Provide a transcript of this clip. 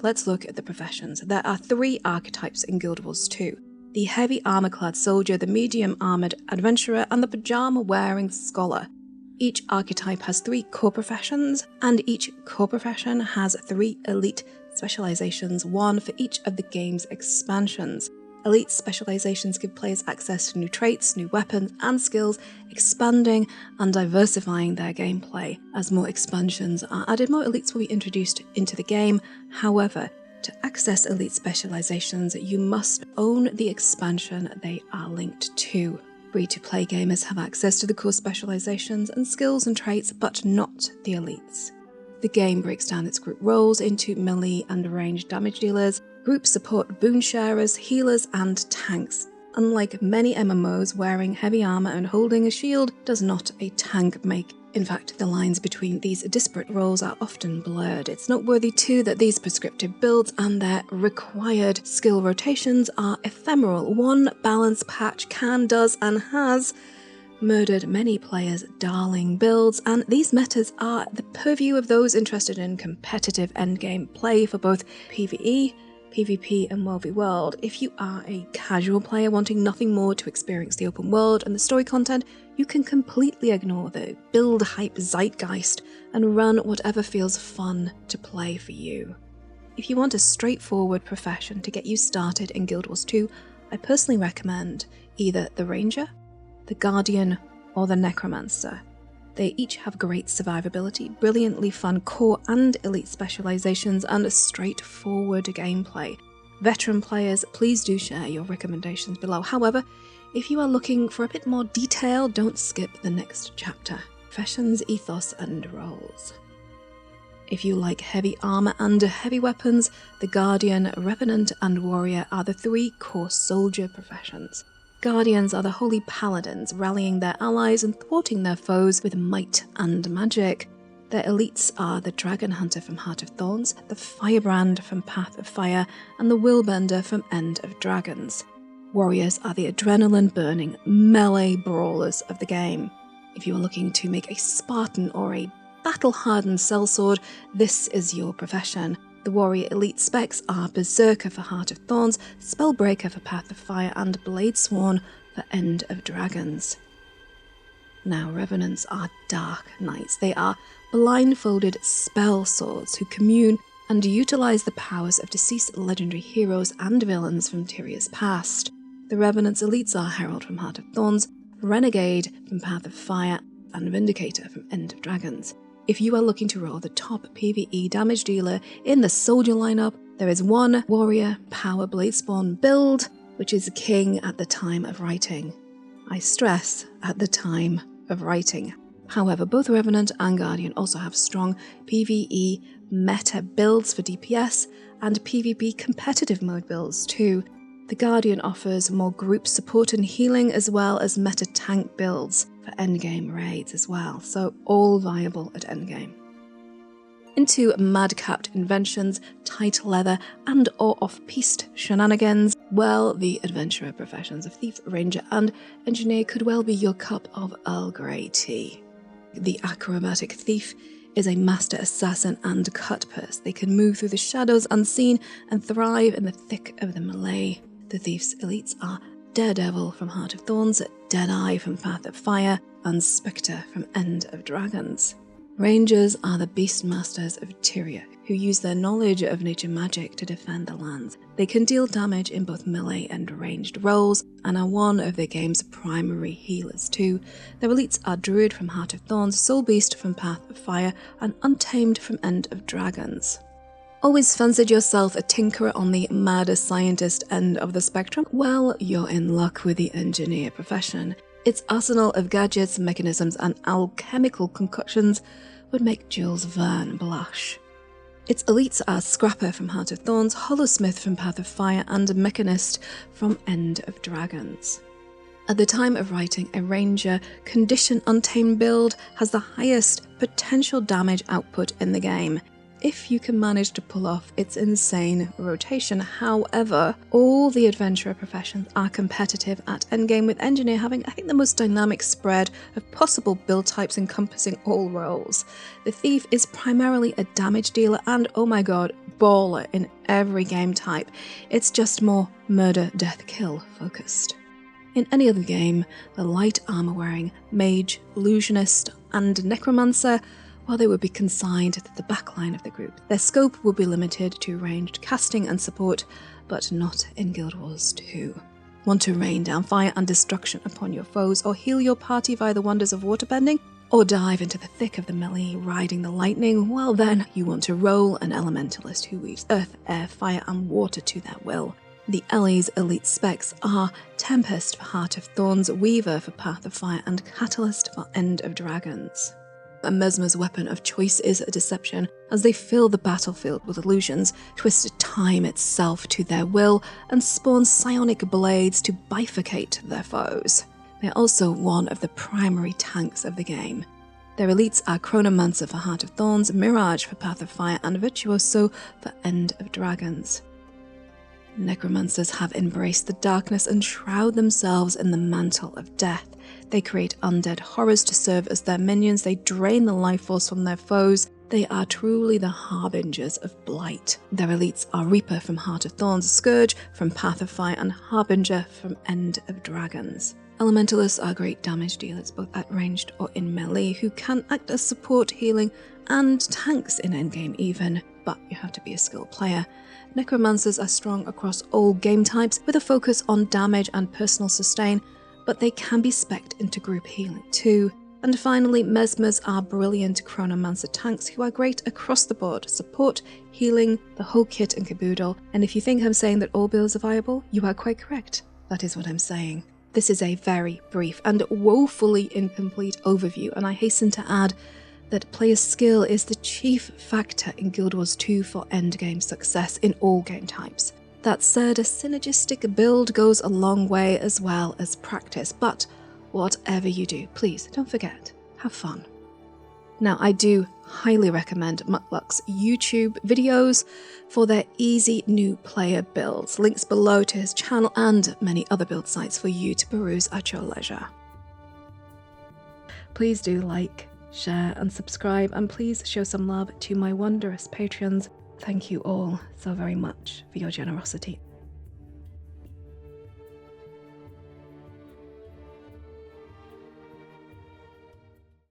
let's look at the professions. There are 3 archetypes in Guild Wars 2. The heavy armor-clad soldier, the medium-armored adventurer, and the pajama-wearing scholar. Each archetype has 3 core professions, and each core profession has 3 elite specializations, 1 for each of the game's expansions. Elite specializations give players access to new traits, new weapons, and skills, expanding and diversifying their gameplay. As more expansions are added, more elites will be introduced into the game. However, to access elite specializations, you must own the expansion they are linked to. Free-to-play gamers have access to the core specializations and skills and traits, but not the elites. The game breaks down its group roles into melee and ranged damage dealers, group support boon sharers, healers, and tanks. Unlike many MMOs, wearing heavy armor and holding a shield does not a tank make. In fact, the lines between these disparate roles are often blurred. It's noteworthy too that these prescriptive builds and their required skill rotations are ephemeral. One balance patch does, and has murdered many players' darling builds, and these metas are the purview of those interested in competitive endgame play for both PvE, PvP, and World v World. If you are a casual player wanting nothing more to experience the open world and the story content, you can completely ignore the build hype zeitgeist and run whatever feels fun to play for you. If you want a straightforward profession to get you started in Guild Wars 2, I personally recommend either the Ranger, the Guardian, or the Necromancer. They each have great survivability, brilliantly fun core and elite specializations, and a straightforward gameplay. Veteran players, please do share your recommendations below. However, if you are looking for a bit more detail, don't skip the next chapter. Professions, ethos, and roles. If you like heavy armor and heavy weapons, the Guardian, Revenant, and Warrior are the 3 core soldier professions. Guardians are the holy paladins, rallying their allies and thwarting their foes with might and magic. Their elites are the Dragon Hunter from Heart of Thorns, the Firebrand from Path of Fire, and the Willbender from End of Dragons. Warriors are the adrenaline-burning melee brawlers of the game. If you are looking to make a Spartan or a battle-hardened sellsword, this is your profession. The Warrior Elite specs are Berserker for Heart of Thorns, Spellbreaker for Path of Fire, and Bladesworn for End of Dragons. Now, Revenants are Dark Knights. They are blindfolded spell swords who commune and utilize the powers of deceased legendary heroes and villains from Tyrion's past. The Revenants elites are Herald from Heart of Thorns, Renegade from Path of Fire, and Vindicator from End of Dragons. If you are looking to roll the top PvE damage dealer in the soldier lineup, there is one Warrior Power Bladespawn build, which is king at the time of writing. I stress, at the time of writing. However, both Revenant and Guardian also have strong PvE meta builds for DPS and PvP competitive mode builds too. The Guardian offers more group support and healing, as well as meta tank builds for endgame raids as well, so all viable at endgame. Into madcapped inventions, tight leather, and or off-piste shenanigans, well, the adventurer professions of Thief, Ranger, and Engineer could well be your cup of Earl Grey tea. The acrobatic Thief is a master assassin and cutpurse. They can move through the shadows unseen and thrive in the thick of the melee. The Thief's elites are Daredevil from Heart of Thorns, Deadeye from Path of Fire, and Spectre from End of Dragons. Rangers are the Beastmasters of Tyria, who use their knowledge of nature magic to defend the lands. They can deal damage in both melee and ranged roles, and are one of the game's primary healers too. Their elites are Druid from Heart of Thorns, Soul Beast from Path of Fire, and Untamed from End of Dragons. Always fancied yourself a tinkerer on the mad scientist end of the spectrum? Well, you're in luck with the engineer profession. Its arsenal of gadgets, mechanisms, and alchemical concoctions would make Jules Verne blush. Its elites are Scrapper from Heart of Thorns, Hollowsmith from Path of Fire, and Mechanist from End of Dragons. At the time of writing, a Ranger Condition Untamed build has the highest potential damage output in the game, if you can manage to pull off its insane rotation. However, all the adventurer professions are competitive at endgame, with Engineer having, I think, the most dynamic spread of possible build types encompassing all roles. The Thief is primarily a damage dealer and, oh my god, baller in every game type. It's just more murder, death, kill focused. In any other game, the light armor-wearing mage, illusionist, and necromancer, while they would be consigned to the backline of the group, their scope would be limited to ranged casting and support, but not in Guild Wars 2. Want to rain down fire and destruction upon your foes, or heal your party via the wonders of waterbending, or dive into the thick of the melee riding the lightning? Well then, you want to roll an elementalist who weaves earth, air, fire, and water to their will. The Ellie's elite specs are Tempest for Heart of Thorns, Weaver for Path of Fire, and Catalyst for End of Dragons. A Mesmer's weapon of choice is Deception, as they fill the battlefield with illusions, twist time itself to their will, and spawn psionic blades to bifurcate their foes. They're also one of the primary tanks of the game. Their elites are Chronomancer for Heart of Thorns, Mirage for Path of Fire, and Virtuoso for End of Dragons. Necromancers have embraced the darkness and shroud themselves in the mantle of death. They create undead horrors to serve as their minions. They drain the life force from their foes. They are truly the harbingers of blight. Their elites are Reaper from Heart of Thorns, Scourge from Path of Fire, and Harbinger from End of Dragons. Elementalists are great damage dealers, both at ranged or in melee, who can act as support, healing, and tanks in endgame even, but you have to be a skilled player. Necromancers are strong across all game types, with a focus on damage and personal sustain, but they can be specced into group healing too. And finally, Mesmers are brilliant Chronomancer tanks who are great across the board, support, healing, the whole kit and caboodle. And if you think I'm saying that all builds are viable, you are quite correct. That is what I'm saying. This is a very brief and woefully incomplete overview, and I hasten to add that player skill is the chief factor in Guild Wars 2 for endgame success in all game types. That said, a synergistic build goes a long way as well as practice, but whatever you do, please don't forget, have fun. Now, I do highly recommend Mutluk's YouTube videos for their easy new player builds. Links below to his channel and many other build sites for you to peruse at your leisure. Please do like, share and subscribe, and please show some love to my wondrous patrons. Thank you all so very much for your generosity.